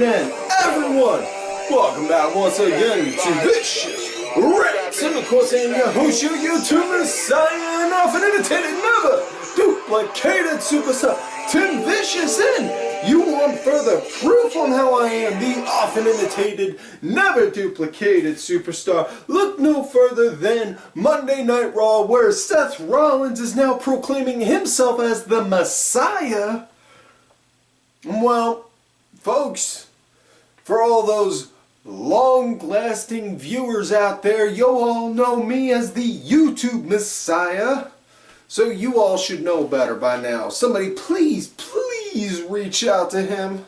evening, everyone! Welcome back once again to Vicious Rex, and of course I am your host, your YouTube Messiah, and often entertaining, never duplicated superstar, Tim Vicious, and you want further proof on how I am the often imitated, never duplicated superstar? Look no further than Monday Night Raw, where Seth Rollins is now proclaiming himself as the Messiah. Well, folks, for all those long-lasting viewers out there, you all know me as the YouTube Messiah. So you all should know better by now. Somebody please reach out to him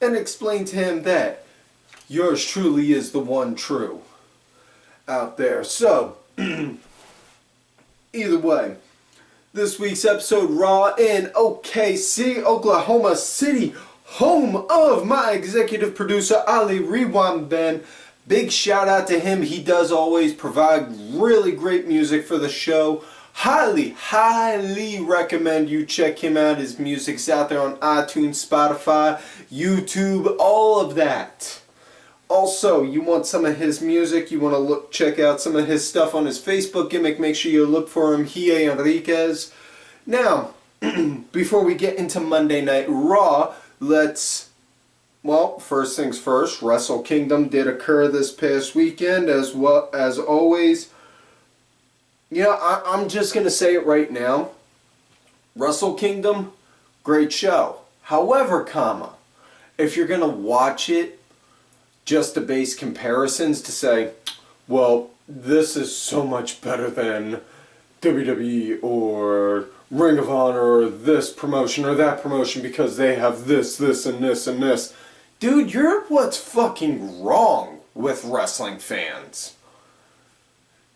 and explain to him that yours truly is the one true out there. So, either way, this week's episode Raw in OKC, Oklahoma City, home of my executive producer Ali Rewan Ben. Big shout out to him. He does always provide really great music for the show. Highly recommend you check him out. His music's out there on iTunes, Spotify, YouTube, all of that. Also, you want some of his music, you want to check out some of his stuff on his Facebook gimmick, make sure you look for him, Enriquez. Now, before we get into Monday Night Raw, first things first, Wrestle Kingdom did occur this past weekend, as well as always. You know, I'm just going to say it right now. Wrestle Kingdom, great show. However, if you're going to watch it just to base comparisons to say, well, this is so much better than WWE or Ring of Honor or this promotion or that promotion because they have this, and this, and this. Dude, you're what's fucking wrong with wrestling fans.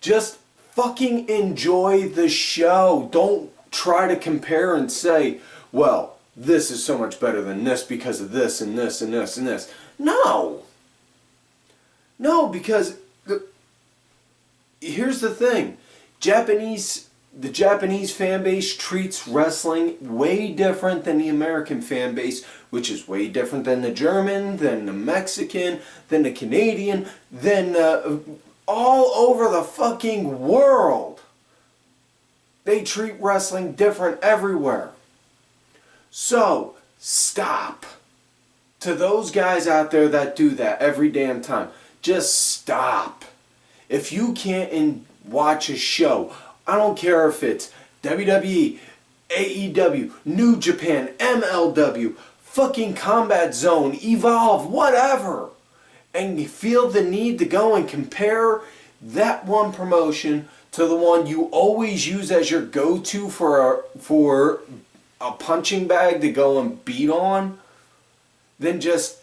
Just fucking enjoy the show. Don't try to compare and say, well, this is so much better than this because of this and this and this and this. No, because here's the thing. The Japanese fan base treats wrestling way different than the American fan base, which is way different than the German, than the Mexican, than the Canadian, than all over the fucking world. They treat wrestling different everywhere. So, stop. To those guys out there that do that every damn time, just stop. If you can't watch a show, I don't care if it's WWE, AEW, New Japan, MLW, fucking Combat Zone, Evolve, whatever, and you feel the need to go and compare that one promotion to the one you always use as your go-to for a punching bag to go and beat on, then just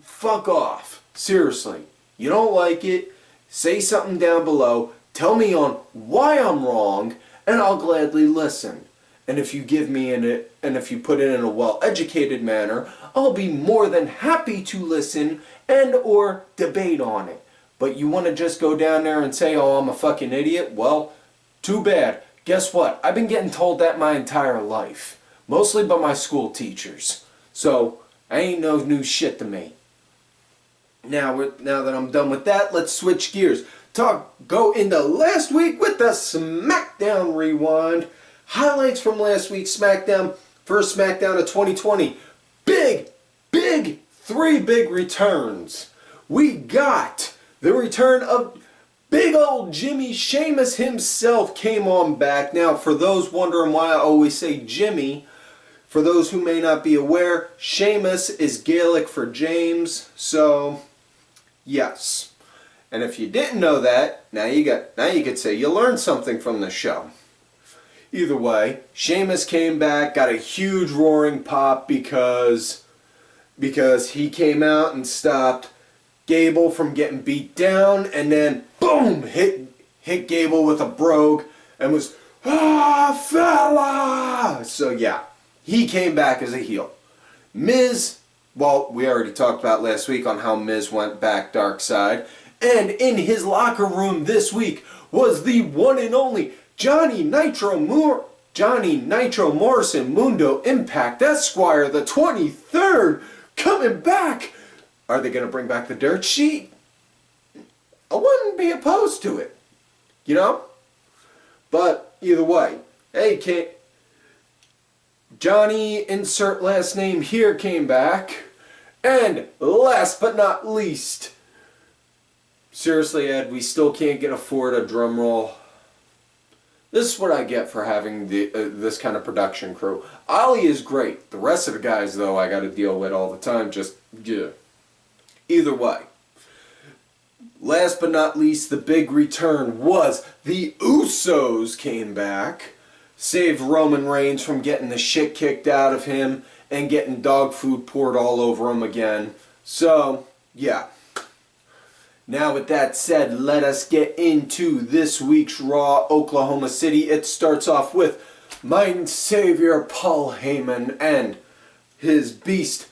fuck off. Seriously. You don't like it, say something down below, tell me on why I'm wrong, and I'll gladly listen. And if you give me and if you put it in a well-educated manner, I'll be more than happy to listen and or debate on it. But you want to just go down there and say, oh, I'm a fucking idiot? Well, too bad. Guess what? I've been getting told that my entire life. Mostly by my school teachers. So, ain't no new shit to me. Now that I'm done with that, let's switch gears. Go into last week with the SmackDown Rewind. Highlights from last week's SmackDown. First SmackDown of 2020. Three big returns. We got the return of big old Jimmy. Sheamus himself came on back. Now, for those wondering why I always say Jimmy, for those who may not be aware, Sheamus is Gaelic for James. So, yes. And if you didn't know that, now you could say you learned something from the show. Either way, Sheamus came back, got a huge roaring pop because he came out and stopped Gable from getting beat down, and then boom, hit Gable with a brogue and was fella. So yeah, he came back as a heel. Miz, well, we already talked about last week on how Miz went back dark side. And in his locker room this week was the one and only Johnny Nitro Morrison, Mundo Impact Esquire, the 23rd coming back. Are they going to bring back the dirt sheet? I wouldn't be opposed to it, you know? But either way, hey, Johnny, insert last name here, came back. And last but not least, seriously, Ed, we still can't afford a drum roll. This is what I get for having this kind of production crew. Ollie is great. The rest of the guys, though, I got to deal with all the time. Just, yeah. Either way. Last but not least, the big return was the Usos came back. Saved Roman Reigns from getting the shit kicked out of him and getting dog food poured all over him again. So, yeah. Now with that said, let us get into this week's Raw Oklahoma City. It starts off with my savior Paul Heyman and his beast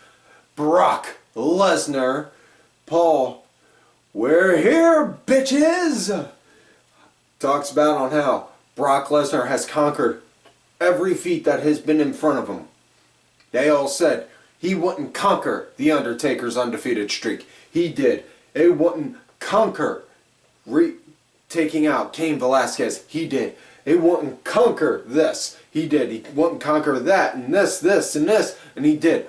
Brock Lesnar. Paul, we're here, bitches! Talks about on how Brock Lesnar has conquered every feat that has been in front of him. They all said he wouldn't conquer The Undertaker's undefeated streak. He did. He wouldn't conquer taking out Cain Velasquez. He did. He wouldn't conquer this. He did. He wouldn't conquer that and this, and this, and he did.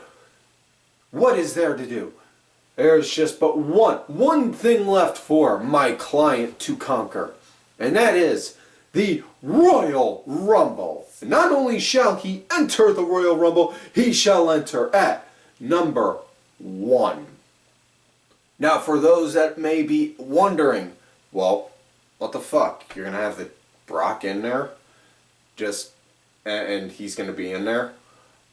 What is there to do? There's just but one thing left for my client to conquer, and that is the Royal Rumble. Not only shall he enter the Royal Rumble, he shall enter at number 1. Now, for those that may be wondering, well, what the fuck? You're going to have the Brock in there? And he's going to be in there?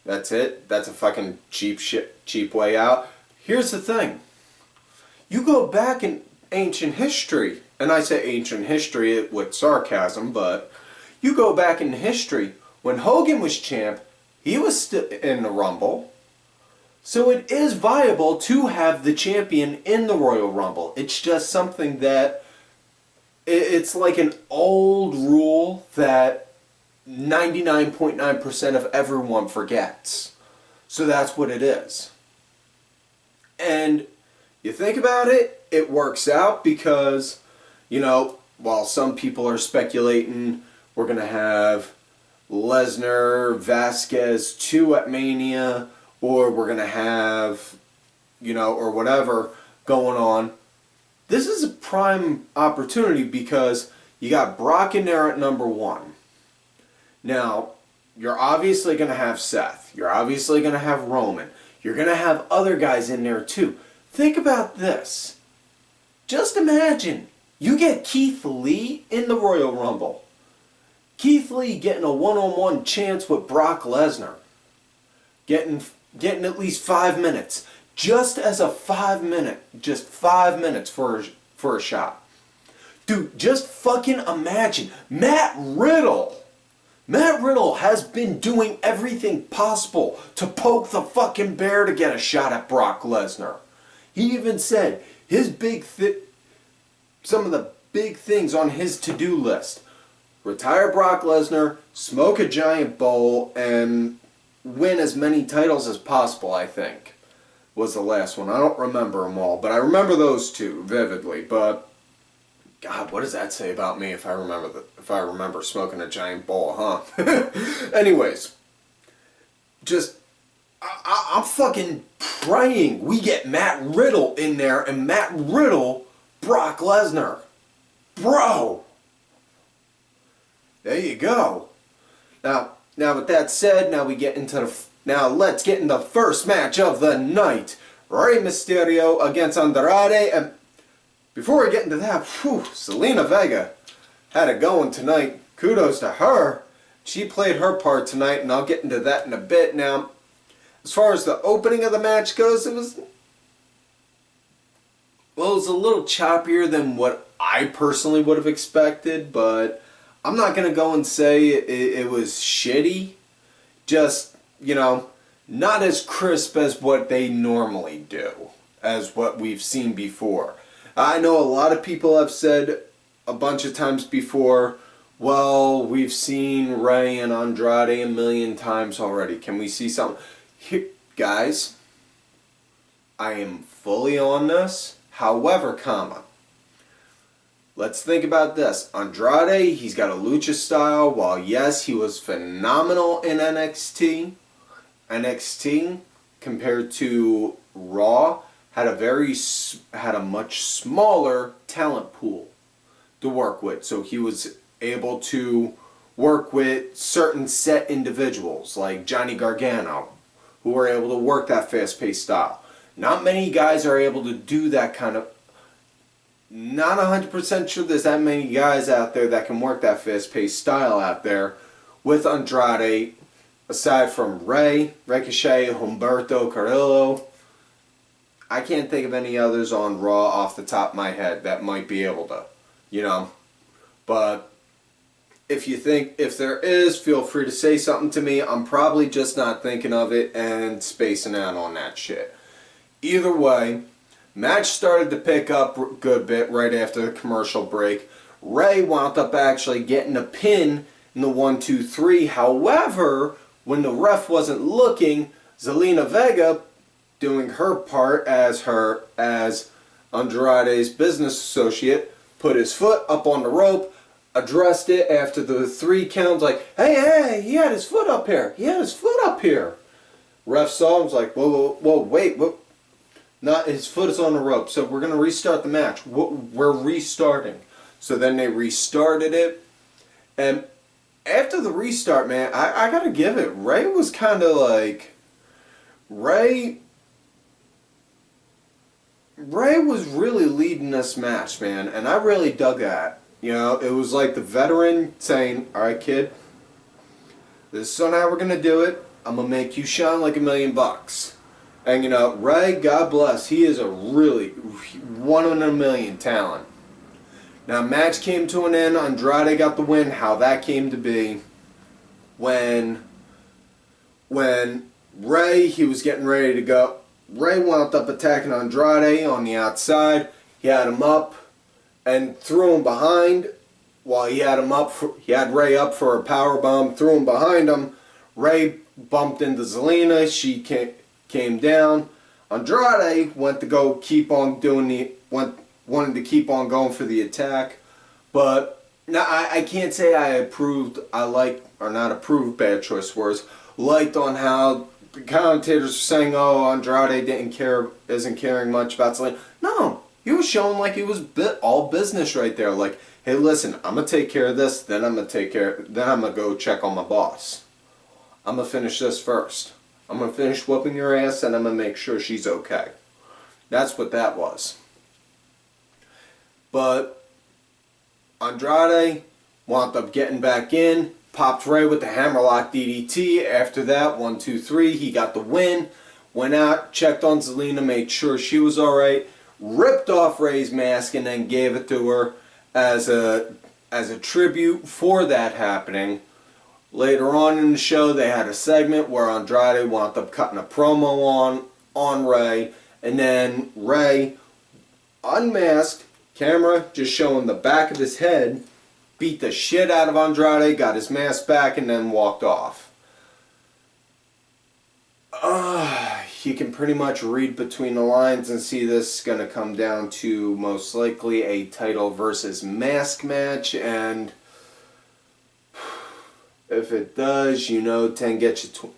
That's it? That's a fucking cheap way out? Here's the thing. You go back in ancient history, and I say ancient history with sarcasm, but you go back in history, when Hogan was champ, he was still in the Rumble. So it is viable to have the champion in the Royal Rumble. It's just something that, it's like an old rule that 99.9% of everyone forgets. So that's what it is. And you think about it, it works out because, you know, while some people are speculating we're going to have Lesnar, Vasquez 2 at Mania, or we're going to have, you know, or whatever going on. This is a prime opportunity because you got Brock in there at number 1. Now, you're obviously going to have Seth. You're obviously going to have Roman. You're going to have other guys in there too. Think about this. Just imagine you get Keith Lee in the Royal Rumble. Keith Lee getting a one-on-one chance with Brock Lesnar. Getting at least 5 minutes. Just as a 5 minutes for a shot. Dude, just fucking imagine. Matt Riddle has been doing everything possible to poke the fucking bear to get a shot at Brock Lesnar. He even said some of the big things on his to-do list. Retire Brock Lesnar, smoke a giant bowl, and win as many titles as possible, I think, was the last one. I don't remember them all, but I remember those two vividly. But God, what does that say about me if I remember smoking a giant bowl, huh? Anyways, I'm fucking praying we get Matt Riddle in there and Matt Riddle, Brock Lesnar. Bro! There you go. Now with that said, now let's get into the first match of the night. Rey Mysterio against Andrade. And before we get into that, Zelina Vega had it going tonight. Kudos to her. She played her part tonight, and I'll get into that in a bit. Now, as far as the opening of the match goes, it was a little choppier than what I personally would have expected, but I'm not going to go and say it was shitty. Just, you know, not as crisp as what they normally do, as what we've seen before. I know a lot of people have said a bunch of times before, well, we've seen Rey and Andrade a million times already. Can we see something? Here, guys, I am fully on this. However, comma, let's think about this. Andrade, he's got a lucha style. While yes, he was phenomenal in NXT, compared to Raw had a much smaller talent pool to work with. So he was able to work with certain set individuals like Johnny Gargano, who were able to work that fast-paced style. Not many guys are able to do that kind of... Not 100% sure there's that many guys out there that can work that fast-paced style out there with Andrade, aside from Rey, Ricochet, Humberto Carrillo. I can't think of any others on Raw off the top of my head that might be able to, you know. But if there is, feel free to say something to me. I'm probably just not thinking of it and spacing out on that shit. Either way, match started to pick up a good bit right after the commercial break. Rey wound up actually getting a pin in the 1-2-3. However, when the ref wasn't looking, Zelina Vega, doing her part as Andrade's business associate, put his foot up on the rope, addressed it after the 3 counts, like, hey, he had his foot up here. He had his foot up here. Ref saw him, was like, whoa, wait, what? Not his foot is on the rope, so we're going to restart the match. We're restarting. So then they restarted it, and after the restart, man, I gotta give it. Rey was kind of like... Rey was really leading this match, man, and I really dug that. You know, it was like the veteran saying, alright, kid, this is how we're gonna do it. I'm gonna make you shine like $1,000,000. And, you know, Rey, God bless, he is a really 1 in a million talent. Now, match came to an end. Andrade got the win. How that came to be, when Rey, he was getting ready to go, Rey wound up attacking Andrade on the outside. He had him up and threw him behind. While he had Rey up for a power bomb, threw him behind him. Rey bumped into Zelina. She came down. Andrade went to go keep on doing wanted to keep on going for the attack, but now I can't say bad choice words, liked on how the commentators were saying, oh, Andrade isn't caring much about Zelina. No, he was showing like he was all business right there, like, hey, listen, I'm gonna take care of this, then I'm gonna go check on my boss. I'm gonna finish this first. I'm gonna finish whooping your ass, and I'm gonna make sure she's okay. That's what that was. But Andrade wound up getting back in, popped Rey with the hammerlock DDT. After that, 1, 2, 3, he got the win. Went out, checked on Zelina, made sure she was alright, ripped off Rey's mask, and then gave it to her as a tribute for that happening. Later on in the show, they had a segment where Andrade wound up cutting a promo on Rey, and then Rey, unmasked, camera just showing the back of his head, beat the shit out of Andrade, got his mask back, and then walked off. You can pretty much read between the lines and see this is going to come down to most likely a title versus mask match, and if it does, you know, 10 gets you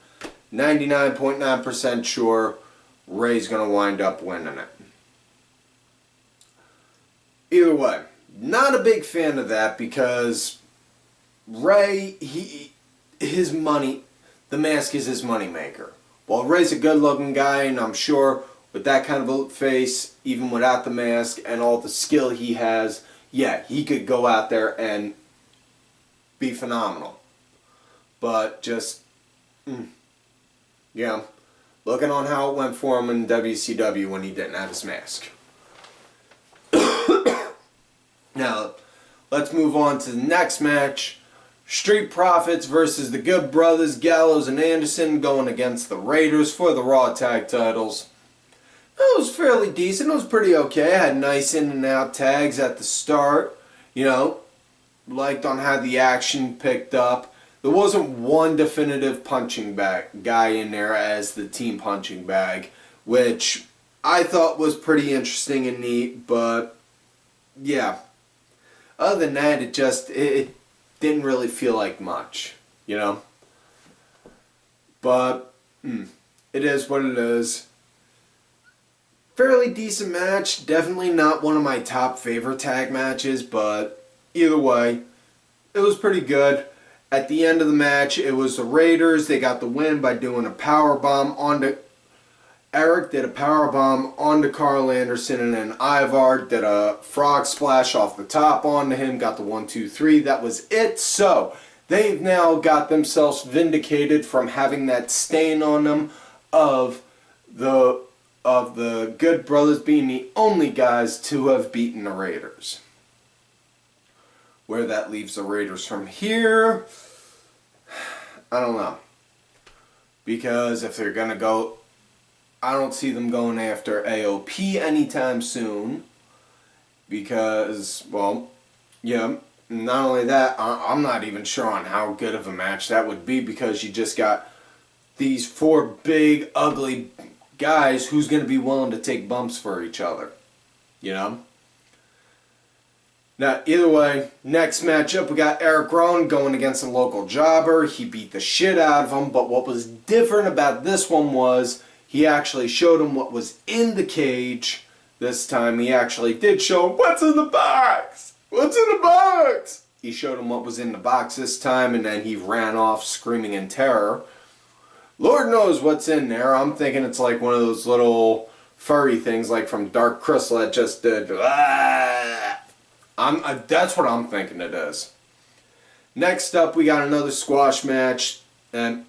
99.9% sure Rey's going to wind up winning it. Either way, not a big fan of that, because Rey, his money, the mask is his money maker. While Rey's a good looking guy, and I'm sure with that kind of a face, even without the mask and all the skill he has, yeah, he could go out there and be phenomenal. But just, yeah, looking on how it went for him in WCW when he didn't have his mask. Now, let's move on to the next match. Street Profits versus the Good Brothers, Gallows and Anderson, going against the Raiders for the Raw Tag Titles. It was fairly decent. It was pretty okay. I had nice in and out tags at the start. You know, liked on how the action picked up. There wasn't one definitive punching bag guy in there as the team punching bag, which I thought was pretty interesting and neat, but yeah. Other than that, it didn't really feel like much, you know? But, it is what it is. Fairly decent match. Definitely not one of my top favorite tag matches, but either way, it was pretty good. At the end of the match, it was the Raiders. They got the win by doing a powerbomb onto... Erick did a powerbomb onto Karl Anderson, and then Ivar did a frog splash off the top onto him, got the 1, 2, 3. That was it. So, they've now got themselves vindicated from having that stain on them of the Good Brothers being the only guys to have beaten the Raiders. Where that leaves the Raiders from here, I don't know. Because if they're going to go... I don't see them going after AOP anytime soon. Because, well, yeah, not only that, I'm not even sure on how good of a match that would be, because you just got these 4 big, ugly guys who's going to be willing to take bumps for each other. You know? Now, either way, next matchup, we got Erick Rowan going against a local jobber. He beat the shit out of him, but what was different about this one was he actually showed him what was in the cage. This time he actually did show him what's in the box. What's in the box? He showed him what was in the box this time, and then he ran off screaming in terror. Lord knows what's in there. I'm thinking it's like one of those little furry things like from Dark Crystal that just did. That's what I'm thinking it is. Next up, we got another squash match. And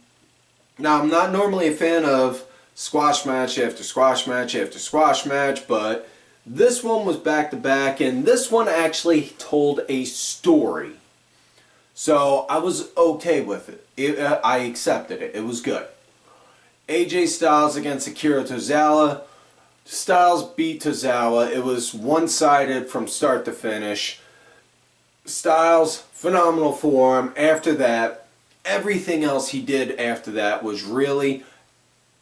now, I'm not normally a fan of squash match after squash match after squash match, but this one was back to back, and this one actually told a story. So I was okay with it. I accepted it. It was good. AJ Styles against Akira Tozawa. Styles beat Tozawa. It was one-sided from start to finish. Styles, phenomenal form. After that, everything else he did after that was really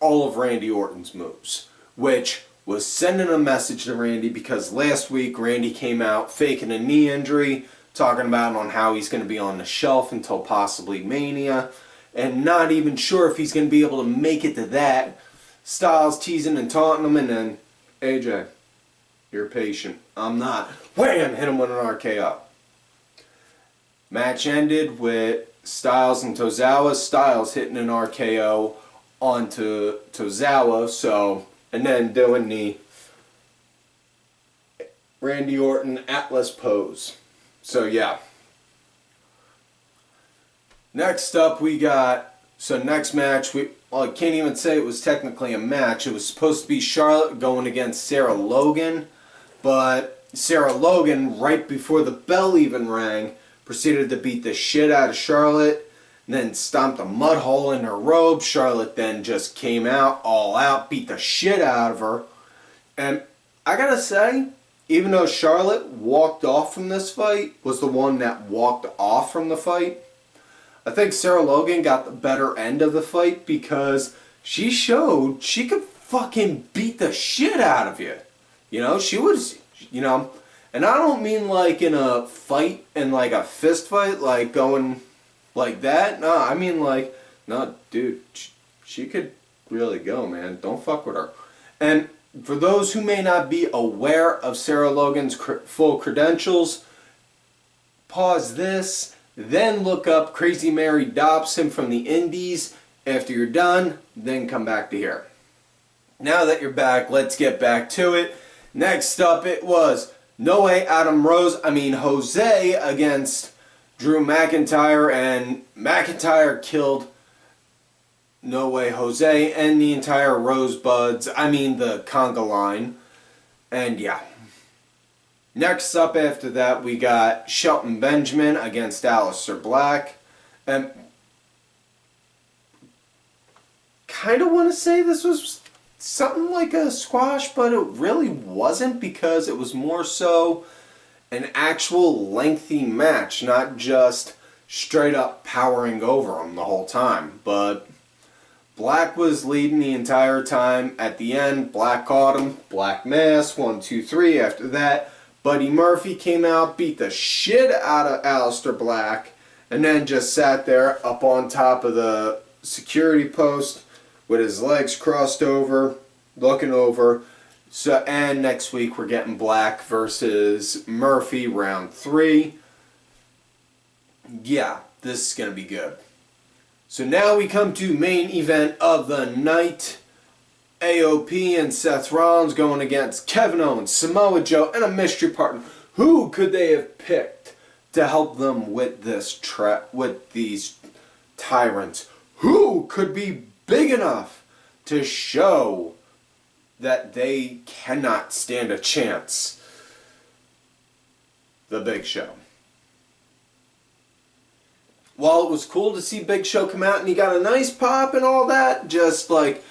all of Randy Orton's moves, which was sending a message to Randy, because last week Randy came out faking a knee injury, talking about on how he's going to be on the shelf until possibly Mania, and not even sure if he's going to be able to make it to that. Styles teasing and taunting him, and then, AJ, you're patient. I'm not. Wham! Hit him with an RKO. Match ended with Styles and Tozawa. Styles hitting an RKO onto Tozawa, so, and then doing the Randy Orton Atlas pose. So yeah. Next up we got, so next match, I can't even say it was technically a match. It was supposed to be Charlotte going against Sarah Logan, but Sarah Logan, right before the bell even rang, proceeded to beat the shit out of Charlotte, and then stomped a mud hole in her robe. Charlotte then just came out, all out, beat the shit out of her. And I gotta say, even though Charlotte walked off from this fight, was the one that walked off from the fight, I think Sarah Logan got the better end of the fight, because she showed she could fucking beat the shit out of you. You know, she was, you know, and I don't mean like in a fight, in like a fist fight, like going like that. No, I mean like, no, dude, she could really go, man. Don't fuck with her. And for those who may not be aware of Sarah Logan's full credentials, pause this, then look up Crazy Mary Dobson from the Indies. After you're done, then come back to here. Now that you're back, let's get back to it. Next up, it was Jose against Drew McIntyre, and McIntyre killed No Way Jose and the entire Rosebuds, the conga line. And yeah. Next up after that, we got Shelton Benjamin against Aleister Black. And kind of want to say this was something like a squash, but it really wasn't, because it was more so an actual lengthy match, not just straight up powering over them the whole time. But Black was leading the entire time. At the end, Black caught him. Black mass, 1, 2, 3. After that, Buddy Murphy came out, beat the shit out of Aleister Black, and then just sat there up on top of the security post with his legs crossed over, looking over. So, and next week we're getting Black versus Murphy, round 3. Yeah, this is going to be good. So now we come to main event of the night. AOP and Seth Rollins going against Kevin Owens, Samoa Joe, and a mystery partner. Who could they have picked to help them with this with these tyrants? Who could be big enough to show that they cannot stand a chance? The Big Show. While it was cool to see Big Show come out and he got a nice pop and all that, just like,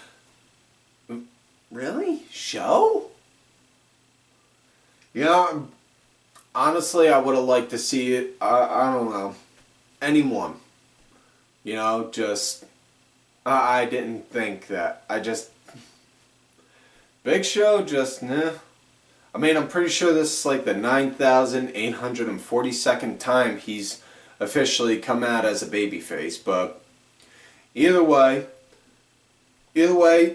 really? Show? You know, honestly, I would have liked to see it, I don't know, anyone. You know, just, I didn't think that. Big Show, just, nah. I mean, I'm pretty sure this is like the 9,842nd time he's officially come out as a babyface, but either way,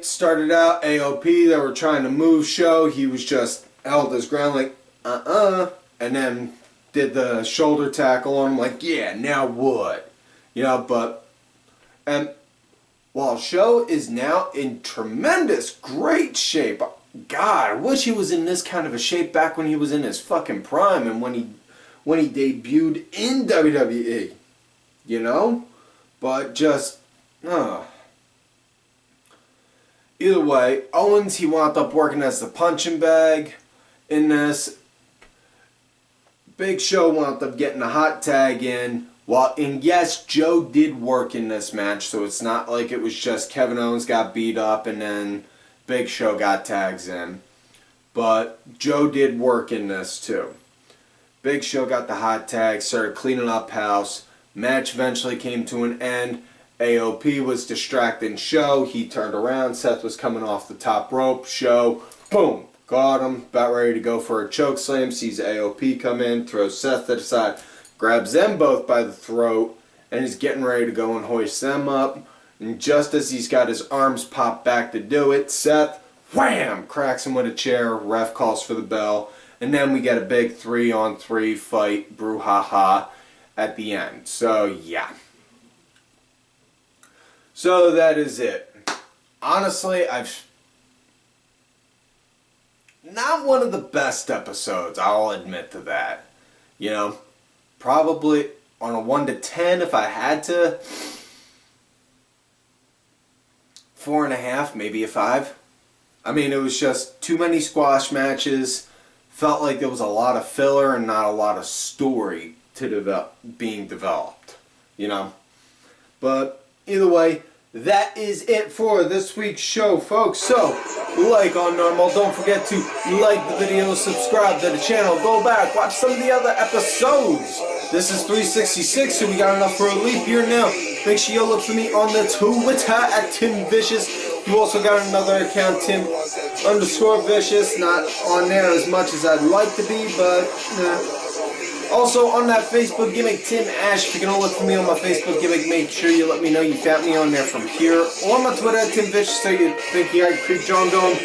started out AOP, they were trying to move Show, he was just held his ground like, and then did the shoulder tackle on him like, yeah, now what? You know, but, and while Show is now in tremendous, great shape, God, I wish he was in this kind of a shape back when he was in his fucking prime and when he debuted in WWE, you know? But just, Either way, Owens, he wound up working as the punching bag in this. Big Show wound up getting a hot tag in. And yes, Joe did work in this match, so it's not like it was just Kevin Owens got beat up and then Big Show got tags in. But Joe did work in this too. Big Show got the hot tag, started cleaning up house. Match eventually came to an end. AOP was distracting Show. He turned around. Seth was coming off the top rope. Show, boom, got him. About ready to go for a choke slam. Sees AOP come in, throws Seth to the side, grabs them both by the throat, and is getting ready to go and hoist them up. And just as he's got his arms popped back to do it, Seth, wham, cracks him with a chair. Ref calls for the bell. And then we get a big 3-on-3 fight, brouhaha, at the end. So, yeah. So, that is it. Honestly, not one of the best episodes, I'll admit to that. You know, probably on a 1 to 10 if I had to. 4.5, maybe a 5. I mean, it was just too many squash matches. Felt like there was a lot of filler and not a lot of story to being developed, you know. But either way, that is it for this week's show, folks. So, like on normal, don't forget to like the video, subscribe to the channel, go back, watch some of the other episodes. This is 366, so we got enough for a leap year now. Make sure you look for me on the Twitter at Tim Vicious. You also got another account, Tim_Vicious. Not on there as much as I'd like to be, but also on that Facebook gimmick, Tim Ash. If you're going to look for me on my Facebook gimmick, make sure you let me know you found me on there from here. Or on my Twitter at Tim Vicious, so you think you got Creek John going.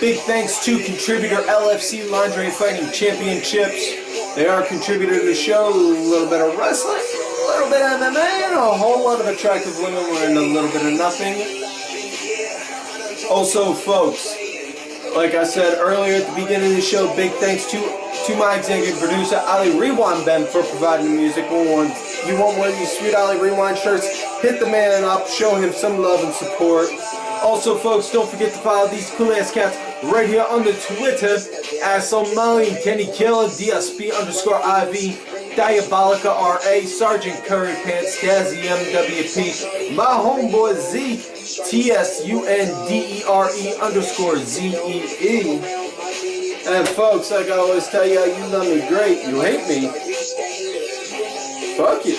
Big thanks to contributor LFC Lingerie Fighting Championships. They are a contributor to the show. A little bit of wrestling, a little bit of MMA, and a whole lot of attractive women wearing a little bit of nothing. Also, folks, like I said earlier at the beginning of the show, big thanks to my executive producer, Ali Rewind Ben, for providing the music. You want one of these sweet Ali Rewind shirts, hit the man up, show him some love and support. Also, folks, don't forget to follow these cool-ass cats right here on the Twitter, Somali, Kenny Killer, DSP_IV, Diabolica RA, Sergeant Curry Pants, Stazzy MWP, my homeboy Z, TSUNDERE_ZEE. And folks, like I always tell you, you love me great, you hate me. Fuck you.